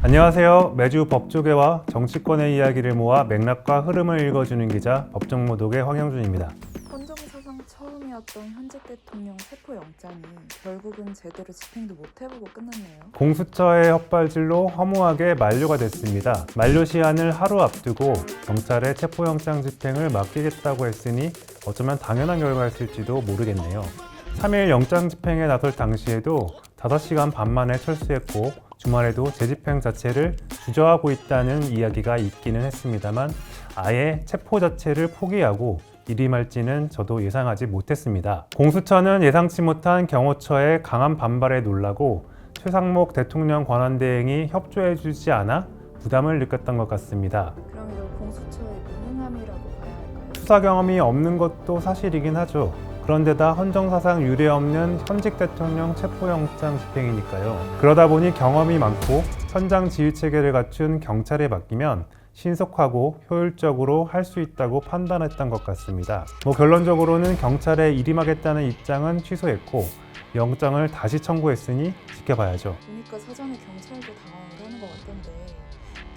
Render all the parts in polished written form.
안녕하세요. 매주 법조계와 정치권의 이야기를 모아 맥락과 흐름을 읽어주는 기자 법정모독의 황영준입니다. 헌정사상 처음이었던 현직 대통령 체포영장이 결국은 제대로 집행도 못해보고 끝났네요. 공수처의 헛발질로 허무하게 만료가 됐습니다. 만료 시한을 하루 앞두고 경찰에 체포영장 집행을 맡기겠다고 했으니 어쩌면 당연한 결과였을지도 모르겠네요. 3일 영장 집행에 나설 당시에도 5시간 반 만에 철수했고 주말에도 재집행 자체를 주저하고 있다는 이야기가 있기는 했습니다만 아예 체포 자체를 포기하고 일이 말지는 저도 예상하지 못했습니다. 공수처는 예상치 못한 경호처의 강한 반발에 놀라고 최상목 대통령 권한대행이 협조해주지 않아 부담을 느꼈던 것 같습니다. 그럼 이걸 공수처의 무능함이라고 봐야 할까요? 수사 경험이 없는 것도 사실이긴 하죠. 그런데다 헌정사상 유례없는 현직 대통령 체포영장 집행이니까요. 그러다 보니 경험이 많고 현장 지휘체계를 갖춘 경찰에 맡기면 신속하고 효율적으로 할 수 있다고 판단했던 것 같습니다. 결론적으로는 경찰에 일임하겠다는 입장은 취소했고 영장을 다시 청구했으니 지켜봐야죠. 보니까 사전에 경찰도 당황을 하는 것 같던데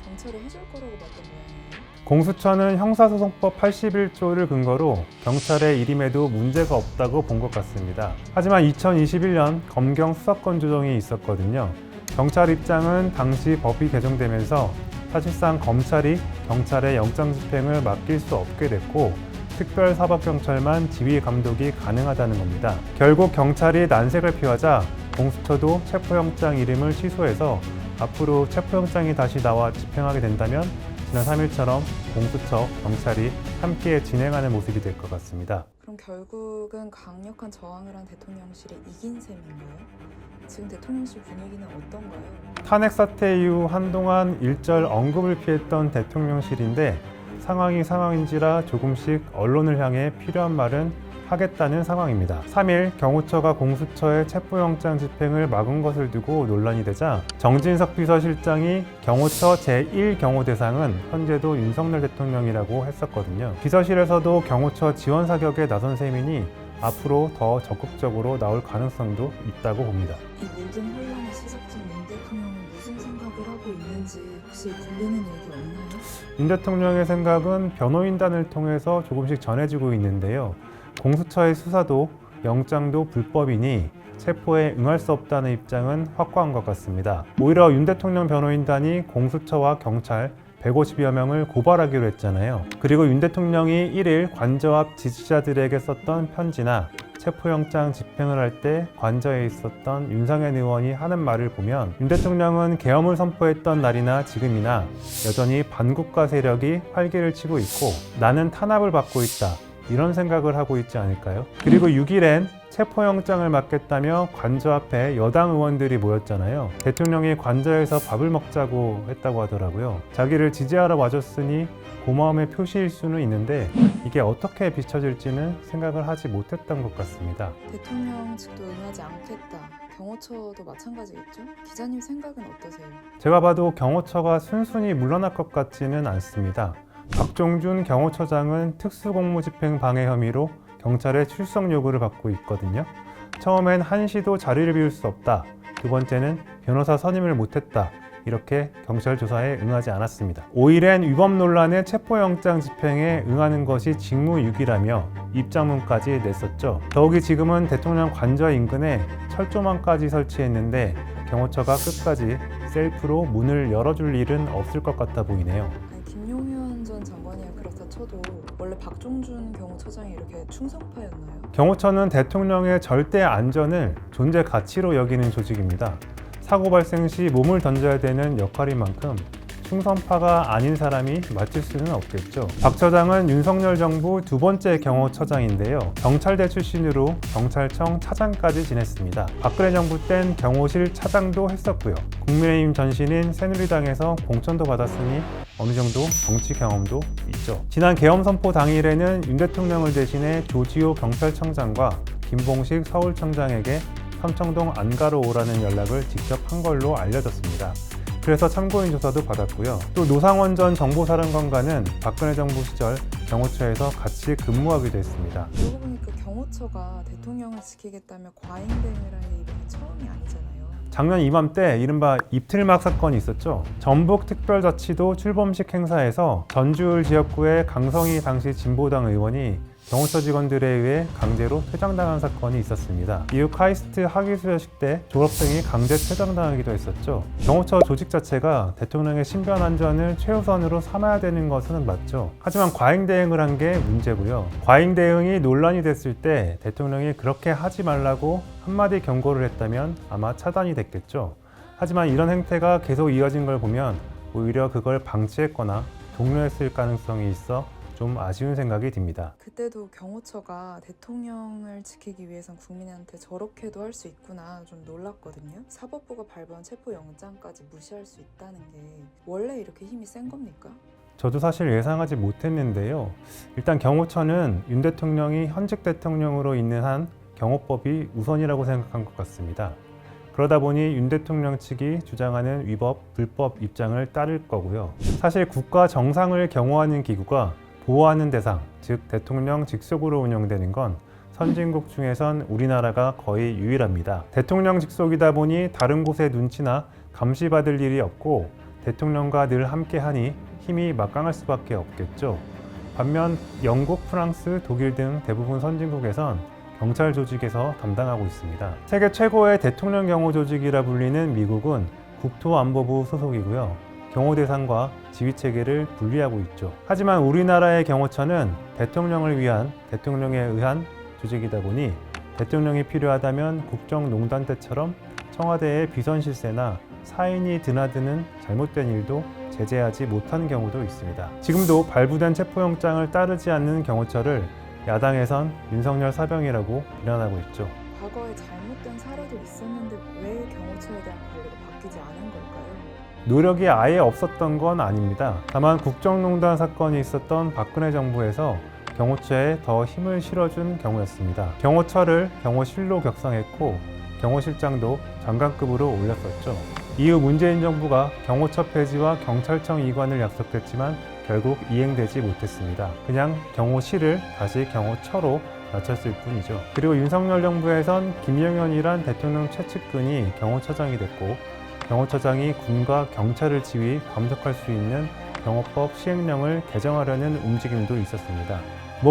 경찰이 해줄 거라고 봤던 모양이에요. 공수처는 형사소송법 81조를 근거로 경찰에 일임해도 문제가 없다고 본 것 같습니다. 하지만 2021년 검경 수사권 조정이 있었거든요. 경찰 입장은 당시 법이 개정되면서 사실상 검찰이 경찰의 영장 집행을 맡길 수 없게 됐고 특별사법경찰만 지휘 감독이 가능하다는 겁니다. 결국 경찰이 난색을 피하자 공수처도 체포영장 일임을 취소해서 앞으로 체포영장이 다시 나와 집행하게 된다면 지난 3일처럼 공수처, 경찰이 함께 진행하는 모습이 될 것 같습니다. 그럼 결국은 강력한 저항을 한 대통령실이 이긴 셈인가요? 지금 대통령실 분위기는 어떤가요? 탄핵 사태 이후 한동안 일절 언급을 피했던 대통령실인데 상황이 상황인지라 조금씩 언론을 향해 필요한 말은 하겠다는 상황입니다. 3일 경호처가 공수처의 체포영장 집행을 막은 것을 두고 논란이 되자 정진석 비서실장이 경호처 제1경호 대상은 현재도 윤석열 대통령이라고 했었거든요. 비서실에서도 경호처 지원 사격에 나선 셈이니 앞으로 더 적극적으로 나올 가능성도 있다고 봅니다. 이 모든 혼란의 시작점 윤 대통령은 무슨 생각을 하고 있는지 혹시 들리는 얘기 없나요? 윤 대통령의 생각은 변호인단을 통해서 조금씩 전해지고 있는데요. 공수처의 수사도 영장도 불법이니 체포에 응할 수 없다는 입장은 확고한 것 같습니다. 오히려 윤 대통령 변호인단이 공수처와 경찰 150여 명을 고발하기로 했잖아요. 그리고 윤 대통령이 1일 관저 앞 지지자들에게 썼던 편지나 체포영장 집행을 할 때 관저에 있었던 윤상현 의원이 하는 말을 보면 윤 대통령은 계엄을 선포했던 날이나 지금이나 여전히 반국가 세력이 활개를 치고 있고 나는 탄압을 받고 있다. 이런 생각을 하고 있지 않을까요? 그리고 6일엔 체포영장을 맡겠다며 관저 앞에 여당 의원들이 모였잖아요. 대통령이 관저에서 밥을 먹자고 했다고 하더라고요. 자기를 지지하러 와줬으니 고마움의 표시일 수는 있는데 이게 어떻게 비춰질지는 생각을 하지 못했던 것 같습니다. 대통령 측도 응하지 않겠다. 경호처도 마찬가지겠죠? 기자님 생각은 어떠세요? 제가 봐도 경호처가 순순히 물러날 것 같지는 않습니다. 박종준 경호처장은 특수공무집행 방해 혐의로 경찰의 출석 요구를 받고 있거든요. 처음엔 한시도 자리를 비울 수 없다. 두 번째는 변호사 선임을 못했다. 이렇게 경찰 조사에 응하지 않았습니다. 5일엔 위법 논란의 체포영장 집행에 응하는 것이 직무유기라며 입장문까지 냈었죠. 더욱이 지금은 대통령 관저 인근에 철조망까지 설치했는데 경호처가 끝까지 셀프로 문을 열어줄 일은 없을 것 같아 보이네요. 김용현 전 장관이야 그렇다 쳐도 원래 박종준 경호처장이 이렇게 충성파였나요? 경호처는 대통령의 절대 안전을 존재 가치로 여기는 조직입니다. 사고 발생 시 몸을 던져야 되는 역할인 만큼 충성파가 아닌 사람이 맡을 수는 없겠죠. 박 처장은 윤석열 정부 두 번째 경호처장인데요. 경찰대 출신으로 경찰청 차장까지 지냈습니다. 박근혜 정부 땐 경호실 차장도 했었고요. 국민의힘 전신인 새누리당에서 공천도 받았으니 어느 정도 정치 경험도 있죠. 지난 계엄 선포 당일에는 윤 대통령을 대신해 조지호 경찰청장과 김봉식 서울청장에게 삼청동 안가로 오라는 연락을 직접 한 걸로 알려졌습니다. 그래서 참고인 조사도 받았고요. 또 노상원 전 정보사령관과는 박근혜 정부 시절 경호처에서 같이 근무하기도 했습니다. 그러고 보니까 경호처가 대통령을 지키겠다며 과잉 대응을 한 게 이번이 처음이 아니잖아요. 작년 이맘때 이른바 입틀막 사건이 있었죠. 전북특별자치도 출범식 행사에서 전주울 지역구의 강성희 당시 진보당 의원이 경호처 직원들에 의해 강제로 퇴장당한 사건이 있었습니다. 이후 카이스트 학위수여식 때 졸업생이 강제 퇴장당하기도 했었죠. 경호처 조직 자체가 대통령의 신변 안전을 최우선으로 삼아야 되는 것은 맞죠. 하지만 과잉 대응을 한 게 문제고요. 과잉 대응이 논란이 됐을 때 대통령이 그렇게 하지 말라고 한마디 경고를 했다면 아마 차단이 됐겠죠. 하지만 이런 행태가 계속 이어진 걸 보면 오히려 그걸 방치했거나 독려했을 가능성이 있어 좀 아쉬운 생각이 듭니다. 그때도 경호처가 대통령을 지키기 위해선 국민한테 저렇게도 할 수 있구나 좀 놀랐거든요. 사법부가 발부한 체포영장까지 무시할 수 있다는 게 원래 이렇게 힘이 센 겁니까? 저도 사실 예상하지 못했는데요. 일단 경호처는 윤 대통령이 현직 대통령으로 있는 한 경호법이 우선이라고 생각한 것 같습니다. 그러다 보니 윤 대통령 측이 주장하는 위법, 불법 입장을 따를 거고요. 사실 국가 정상을 경호하는 기구가 보호하는 대상, 즉 대통령 직속으로 운영되는 건 선진국 중에선 우리나라가 거의 유일합니다. 대통령 직속이다 보니 다른 곳의 눈치나 감시받을 일이 없고 대통령과 늘 함께하니 힘이 막강할 수밖에 없겠죠. 반면 영국, 프랑스, 독일 등 대부분 선진국에선 경찰 조직에서 담당하고 있습니다. 세계 최고의 대통령 경호 조직이라 불리는 미국은 국토안보부 소속이고요. 경호 대상과 지휘 체계를 분리하고 있죠. 하지만 우리나라의 경호처는 대통령에 의한 조직이다 보니 대통령이 필요하다면 국정농단 때처럼 청와대의 비선 실세나 사인이 드나드는 잘못된 일도 제재하지 못한 경우도 있습니다. 지금도 발부된 체포영장을 따르지 않는 경호처를 야당에선 윤석열 사병이라고 비난하고 있죠. 과거에 잘못된 사례도 있었는데 왜 경호처에 대한 관리가 바뀌지 않은 걸까요? 노력이 아예 없었던 건 아닙니다. 다만 국정농단 사건이 있었던 박근혜 정부에서 경호처에 더 힘을 실어준 경우였습니다. 경호처를 경호실로 격상했고 경호실장도 장관급으로 올렸었죠. 이후 문재인 정부가 경호처 폐지와 경찰청 이관을 약속했지만 결국 이행되지 못했습니다. 그냥 경호실을 다시 경호처로 낮췄을 뿐이죠. 그리고 윤석열 정부에선 김영현이란 대통령 최측근이 경호처장이 됐고 경호처장이 군과 경찰을 지휘 감독할 수 있는 경호법 시행령을 개정하려는 움직임도 있었습니다.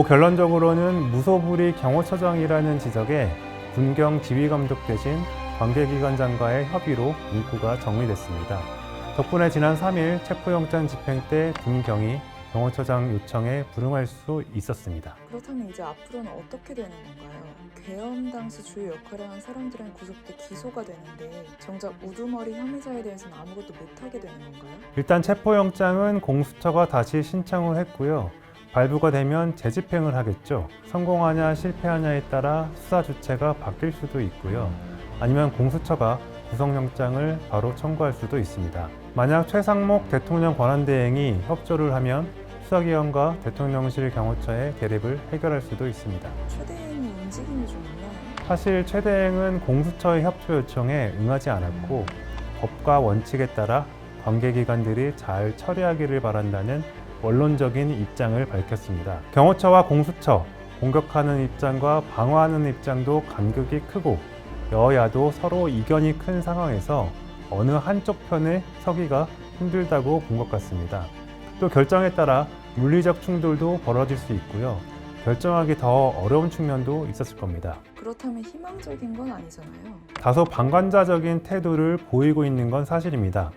결론적으로는 무소불위 경호처장이라는 지적에 군경 지휘감독 대신 관계기관장과의 협의로 문구가 정리됐습니다. 덕분에 지난 3일 체포영장 집행 때 군경이 경호처장 요청에 불응할 수 있었습니다. 그렇다면 이제 앞으로는 어떻게 되는 건가요? 계엄 당시 주요 역할을 한 사람들은 구속돼 기소가 되는데 정작 우두머리 혐의자에 대해서는 아무것도 못하게 되는 건가요? 일단 체포영장은 공수처가 다시 신청을 했고요. 발부가 되면 재집행을 하겠죠. 성공하냐 실패하냐에 따라 수사 주체가 바뀔 수도 있고요. 아니면 공수처가 구속영장을 바로 청구할 수도 있습니다. 만약 최상목 대통령 권한대행이 협조를 하면 수사기관과 대통령실 경호처의 대립을 해결할 수도 있습니다. 최대행의 움직임이 좀 있나요? 사실 최대행은 공수처의 협조 요청에 응하지 않았고 법과 원칙에 따라 관계기관들이 잘 처리하기를 바란다는 원론적인 입장을 밝혔습니다. 경호처와 공수처, 공격하는 입장과 방어하는 입장도 간극이 크고 여야도 서로 이견이 큰 상황에서 어느 한쪽 편에 서기가 힘들다고 본 것 같습니다. 또 결정에 따라 물리적 충돌도 벌어질 수 있고요. 결정하기 더 어려운 측면도 있었을 겁니다. 그렇다면 희망적인 건 아니잖아요. 다소 방관자적인 태도를 보이고 있는 건 사실입니다.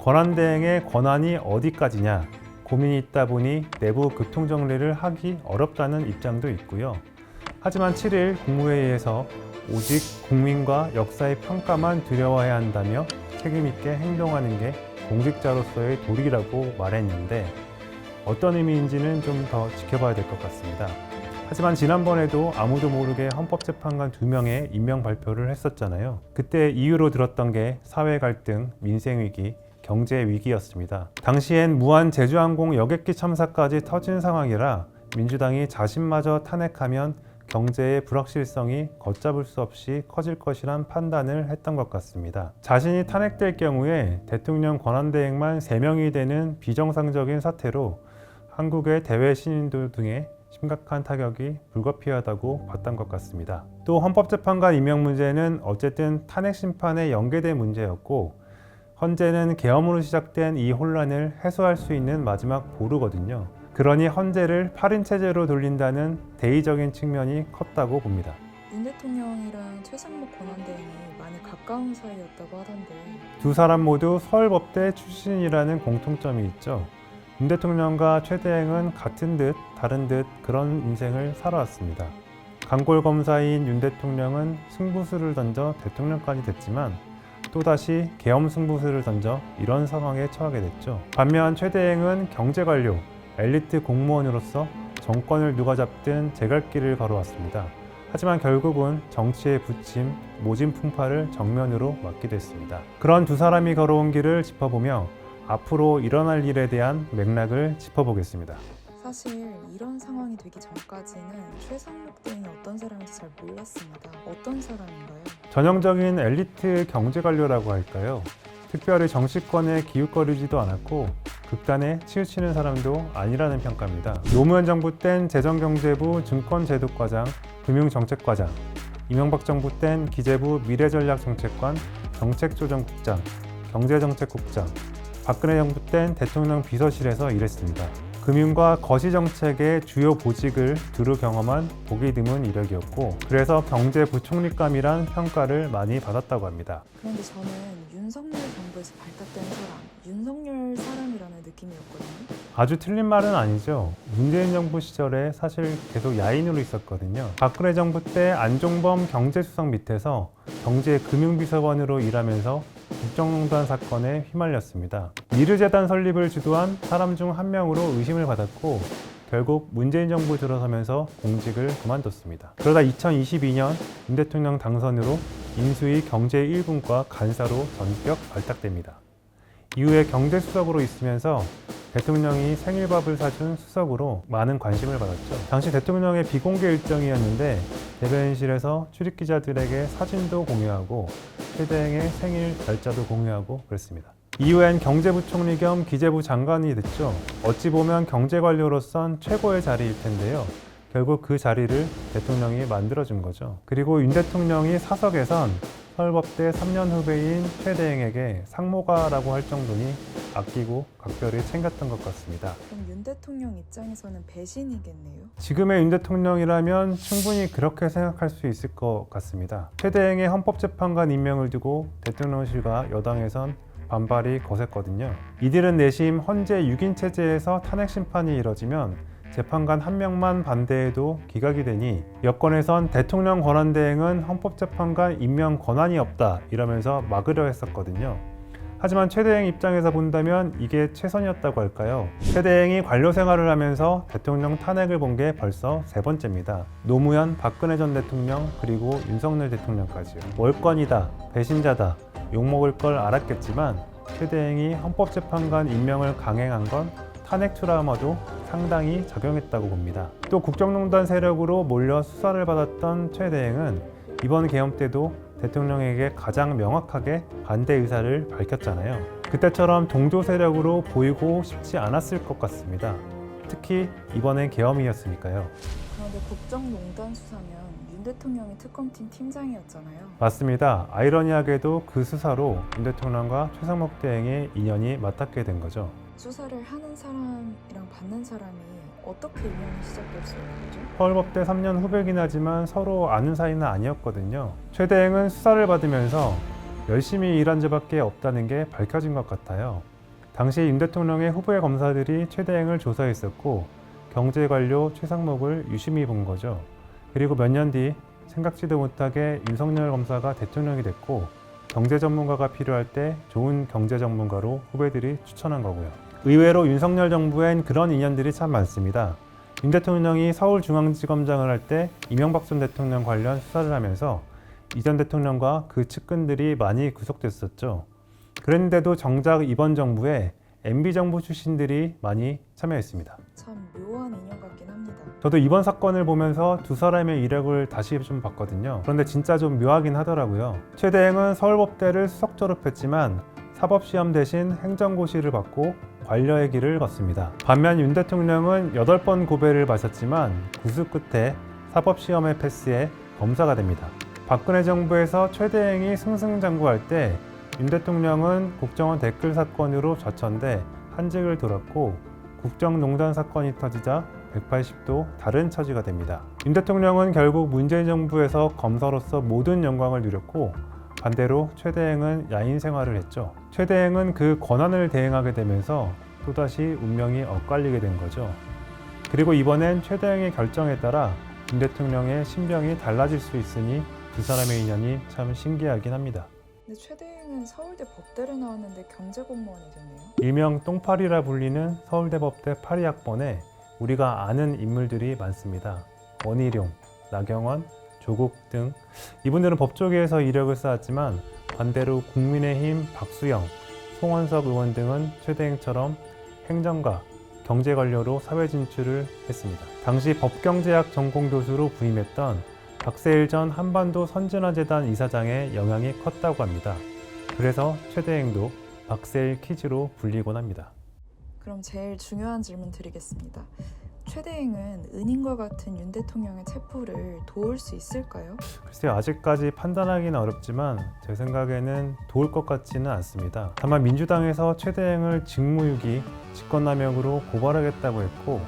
권한대행의 권한이 어디까지냐 고민이 있다 보니 내부 교통정리를 하기 어렵다는 입장도 있고요. 하지만 7일 국무회의에서 오직 국민과 역사의 평가만 두려워해야 한다며 책임있게 행동하는 게 공직자로서의 도리라고 말했는데 어떤 의미인지는 좀 더 지켜봐야 될 것 같습니다. 하지만 지난번에도 아무도 모르게 헌법재판관 2명의 임명 발표를 했었잖아요. 그때 이유로 들었던 게 사회 갈등, 민생 위기, 경제 위기였습니다. 당시엔 무한 제주항공 여객기 참사까지 터진 상황이라 민주당이 자신마저 탄핵하면 경제의 불확실성이 걷잡을 수 없이 커질 것이란 판단을 했던 것 같습니다. 자신이 탄핵될 경우에 대통령 권한대행만 3명이 되는 비정상적인 사태로 한국의 대외 신인도 등의 심각한 타격이 불가피하다고 봤던 것 같습니다. 또 헌법재판관 임명 문제는 어쨌든 탄핵 심판에 연계된 문제였고 헌재는 계엄으로 시작된 이 혼란을 해소할 수 있는 마지막 보루거든요. 그러니 헌재를 8인 체제로 돌린다는 대의적인 측면이 컸다고 봅니다. 윤 대통령이랑 최상목 권한대행이 많이 가까운 사이였다고 하던데 두 사람 모두 서울법대 출신이라는 공통점이 있죠. 윤 대통령과 최 대행은 같은 듯 다른 듯 그런 인생을 살아왔습니다. 강골 검사인 윤 대통령은 승부수를 던져 대통령까지 됐지만 또다시 계엄 승부수를 던져 이런 상황에 처하게 됐죠. 반면 최 대행은 경제관료, 엘리트 공무원으로서 정권을 누가 잡든 제갈길을 걸어왔습니다. 하지만 결국은 정치의 부침, 모진 풍파를 정면으로 맞게 됐습니다. 그런 두 사람이 걸어온 길을 짚어보며 앞으로 일어날 일에 대한 맥락을 짚어보겠습니다. 사실 이런 상황이 되기 전까지는 최상목 대행이 어떤 사람인지 잘 몰랐습니다. 어떤 사람인가요? 전형적인 엘리트 경제관료라고 할까요? 특별히 정치권에 기웃거리지도 않았고 극단에 치우치는 사람도 아니라는 평가입니다. 노무현 정부 땐 재정경제부 증권제도과장, 금융정책과장, 이명박 정부 땐 기재부 미래전략정책관, 정책조정국장, 경제정책국장, 박근혜 정부 땐 대통령 비서실에서 일했습니다. 금융과 거시정책의 주요 보직을 두루 경험한 보기 드문 이력이었고 그래서 경제부총리감이란 평가를 많이 받았다고 합니다. 그런데 저는 윤석열 정부에서 발탁된 사람, 윤석열 사람이라는 느낌이었거든요. 아주 틀린 말은 아니죠. 문재인 정부 시절에 사실 계속 야인으로 있었거든요. 박근혜 정부 때 안종범 경제수석 밑에서 경제금융비서관으로 일하면서 국정농단 사건에 휘말렸습니다. 미르재단 설립을 주도한 사람 중 한 명으로 의심을 받았고 결국 문재인 정부 들어서면서 공직을 그만뒀습니다. 그러다 2022년 윤 대통령 당선으로 인수위 경제 1분과 간사로 전격 발탁됩니다. 이후에 경제수석으로 있으면서 대통령이 생일밥을 사준 수석으로 많은 관심을 받았죠. 당시 대통령의 비공개 일정이었는데 대변인실에서 출입기자들에게 사진도 공유하고 최 대행의 생일 날짜도 공유하고 그랬습니다. 이후엔 경제부총리 겸 기재부 장관이 됐죠. 어찌 보면 경제관료로선 최고의 자리일 텐데요. 결국 그 자리를 대통령이 만들어준 거죠. 그리고 윤 대통령이 사석에선 서울법대 3년 후배인 최 대행에게 상모가라고 할 정도니 아끼고 각별히 챙겼던 것 같습니다. 그럼 윤 대통령 입장에서는 배신이겠네요. 지금의 윤 대통령이라면 충분히 그렇게 생각할 수 있을 것 같습니다. 최 대행의 헌법재판관 임명을 두고 대통령실과 여당에선 반발이 거셌거든요. 이들은 내심 헌재 6인 체제에서 탄핵 심판이 이뤄지면 재판관 한 명만 반대해도 기각이 되니 여권에선 대통령 권한대행은 헌법재판관 임명 권한이 없다 이러면서 막으려 했었거든요. 하지만 최 대행 입장에서 본다면 이게 최선이었다고 할까요? 최 대행이 관료 생활을 하면서 대통령 탄핵을 본 게 벌써 3번째입니다. 노무현, 박근혜 전 대통령 그리고 윤석열 대통령까지요. 월권이다, 배신자다, 욕먹을 걸 알았겠지만 최 대행이 헌법재판관 임명을 강행한 건 탄핵 트라우마도 상당히 작용했다고 봅니다. 또 국정농단 세력으로 몰려 수사를 받았던 최 대행은 이번 계엄 때도 대통령에게 가장 명확하게 반대 의사를 밝혔잖아요. 그때처럼 동조 세력으로 보이고 싶지 않았을 것 같습니다. 특히 이번엔 계엄이었으니까요. 그런데 국정농단 수사면 윤 대통령이 특검팀 팀장이었잖아요. 맞습니다. 아이러니하게도 그 수사로 윤 대통령과 최상목 대행의 인연이 맞닿게 된 거죠. 수사를 하는 사람이랑 받는 사람이 어떻게 인연이 시작될 수 있는 거죠? 서울법대 3년 후배긴 하지만 서로 아는 사이는 아니었거든요. 최 대행은 수사를 받으면서 열심히 일한 죄밖에 없다는 게 밝혀진 것 같아요. 당시 윤 대통령의 후배 검사들이 최 대행을 조사했었고 경제관료 최상목을 유심히 본 거죠. 그리고 몇 년 뒤 생각지도 못하게 윤석열 검사가 대통령이 됐고 경제 전문가가 필요할 때 좋은 경제 전문가로 후배들이 추천한 거고요. 의외로 윤석열 정부엔 그런 인연들이 참 많습니다. 윤 대통령이 서울중앙지검장을 할 때 이명박 전 대통령 관련 수사를 하면서 이 전 대통령과 그 측근들이 많이 구속됐었죠. 그랬는데도 정작 이번 정부에 MB정부 출신들이 많이 참여했습니다. 참 묘한 인연 같긴 합니다. 저도 이번 사건을 보면서 두 사람의 이력을 다시 좀 봤거든요. 그런데 진짜 좀 묘하긴 하더라고요. 최 대행은 서울법대를 수석 졸업했지만 사법시험 대신 행정고시를 받고 관료의 길을 걷습니다. 반면 윤 대통령은 8번 고배를 마셨지만 구수 끝에 사법시험에 패스해 검사가 됩니다. 박근혜 정부에서 최대행이 승승장구할 때 윤 대통령은 국정원 댓글 사건으로 좌천돼 한직을 돌았고 국정농단 사건이 터지자 180도 다른 처지가 됩니다. 윤 대통령은 결국 문재인 정부에서 검사로서 모든 영광을 누렸고 반대로 최대행은 야인 생활을 했죠. 최대행은 그 권한을 대행하게 되면서 또다시 운명이 엇갈리게 된 거죠. 그리고 이번엔 최대행의 결정에 따라 윤 대통령의 신병이 달라질 수 있으니 두 사람의 인연이 참 신기하긴 합니다. 근데 최대행은 서울대 법대를 나왔는데 경제공무원이 됐네요. 일명 똥파리라 불리는 서울대 법대 82학번에 우리가 아는 인물들이 많습니다. 원희룡, 나경원, 조국 등 이분들은 법조계에서 이력을 쌓았지만 반대로 국민의힘 박수영, 송원석 의원 등은 최대행처럼 행정가, 경제 관료로 사회 진출을 했습니다. 당시 법경제학 전공 교수로 부임했던 박세일 전 한반도 선진화재단 이사장의 영향이 컸다고 합니다. 그래서 최대행도 박세일 퀴즈로 불리곤 합니다. 그럼 제일 중요한 질문 드리겠습니다. 최대행은 은인과 같은 윤 대통령의 체포를 도울 수 있을까요? 글쎄요, 아직까지 판단하기는 어렵지만 제 생각에는 도울 것 같지는 않습니다. 다만 민주당에서 최대행을 직무유기, 직권남용으로 고발하겠다고 했고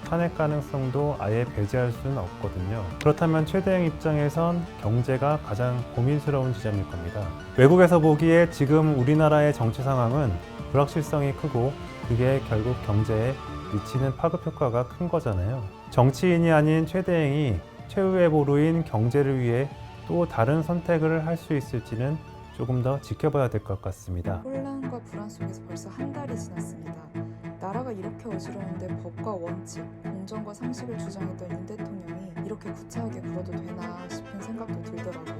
탄핵 가능성도 아예 배제할 수는 없거든요. 그렇다면 최대행 입장에선 경제가 가장 고민스러운 지점일 겁니다. 외국에서 보기에 지금 우리나라의 정치 상황은 불확실성이 크고 그게 결국 경제에 미치는 파급 효과가 큰 거잖아요. 정치인이 아닌 최대행이 최후의 보루인 경제를 위해 또 다른 선택을 할 수 있을지는 조금 더 지켜봐야 될 것 같습니다. 혼란과 불안 속에서 벌써 한 달이 지났습니다. 나라가 이렇게 어지러운데 법과 원칙, 공정과 상식을 주장했던 윤 대통령이 이렇게 구차하게 굴어도 되나 싶은 생각도 들더라고요.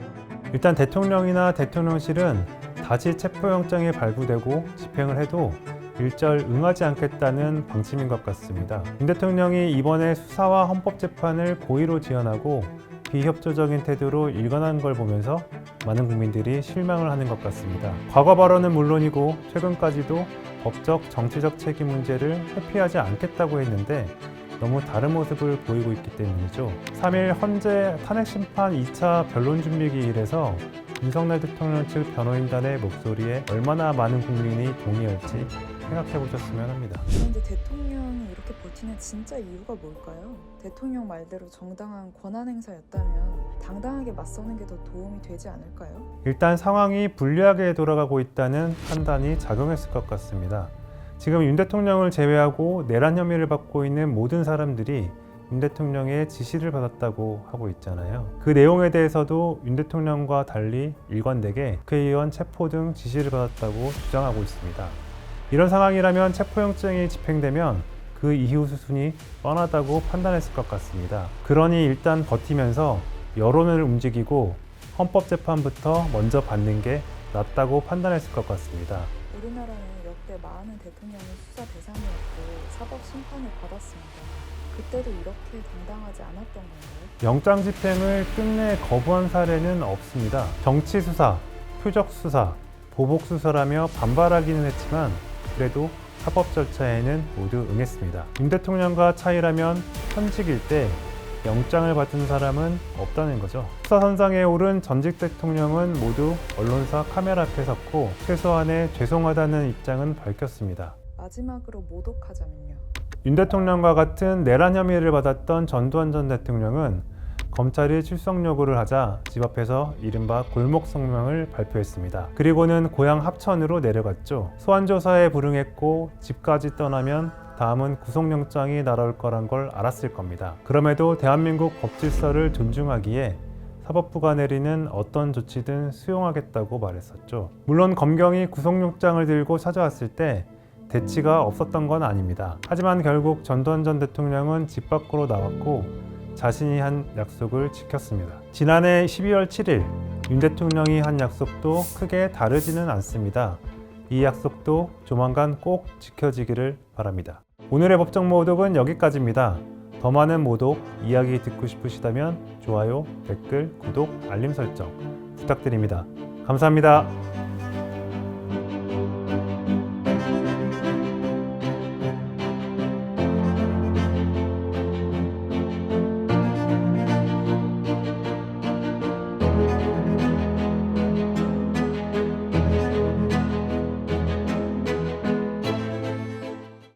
일단 대통령이나 대통령실은 다시 체포영장이 발부되고 집행을 해도 일절 응하지 않겠다는 방침인 것 같습니다. 윤 대통령이 이번에 수사와 헌법재판을 고의로 지연하고 비협조적인 태도로 일관한 걸 보면서 많은 국민들이 실망을 하는 것 같습니다. 과거 발언은 물론이고 최근까지도 법적, 정치적 책임 문제를 회피하지 않겠다고 했는데 너무 다른 모습을 보이고 있기 때문이죠. 3일 헌재 탄핵심판 2차 변론준비기일에서 윤석열 대통령 측 변호인단의 목소리에 얼마나 많은 국민이 동의할지 생각해 보셨으면 합니다. 그런데 대통령이 이렇게 버티는 진짜 이유가 뭘까요? 대통령 말대로 정당한 권한 행사였다면 당당하게 맞서는 게 더 도움이 되지 않을까요? 일단 상황이 불리하게 돌아가고 있다는 판단이 작용했을 것 같습니다. 지금 윤 대통령을 제외하고 내란 혐의를 받고 있는 모든 사람들이 윤 대통령의 지시를 받았다고 하고 있잖아요. 그 내용에 대해서도 윤 대통령과 달리 일관되게 국회의원 체포 등 지시를 받았다고 주장하고 있습니다. 이런 상황이라면 체포영장이 집행되면 그 이후 수순이 뻔하다고 판단했을 것 같습니다. 그러니 일단 버티면서 여론을 움직이고 헌법재판부터 먼저 받는 게 낫다고 판단했을 것 같습니다. 우리나라는 역대 많은 대통령이 수사 대상이었고 사법 심판을 받았습니다. 그때도 이렇게 당당하지 않았던 건가요? 영장 집행을 끝내 거부한 사례는 없습니다. 정치 수사, 표적 수사, 보복 수사라며 반발하기는 했지만 그래도 사법 절차에는 모두 응했습니다. 윤 대통령과 차이라면 현직일 때 영장을 받은 사람은 없다는 거죠. 수사선상에 오른 전직 대통령은 모두 언론사 카메라 앞에 섰고 최소한의 죄송하다는 입장은 밝혔습니다. 마지막으로 모독하자면요. 윤 대통령과 같은 내란 혐의를 받았던 전두환 전 대통령은 검찰이 출석 요구를 하자 집 앞에서 이른바 골목 성명을 발표했습니다. 그리고는 고향 합천으로 내려갔죠. 소환조사에 불응했고 집까지 떠나면 다음은 구속영장이 날아올 거란 걸 알았을 겁니다. 그럼에도 대한민국 법질서를 존중하기에 사법부가 내리는 어떤 조치든 수용하겠다고 말했었죠. 물론 검경이 구속영장을 들고 찾아왔을 때 대치가 없었던 건 아닙니다. 하지만 결국 전두환 전 대통령은 집 밖으로 나왔고 자신이 한 약속을 지켰습니다. 지난해 12월 7일 윤 대통령이 한 약속도 크게 다르지는 않습니다. 이 약속도 조만간 꼭 지켜지기를 바랍니다. 오늘의 법정 모독은 여기까지입니다. 더 많은 모독, 이야기 듣고 싶으시다면 좋아요, 댓글, 구독, 알림 설정 부탁드립니다. 감사합니다.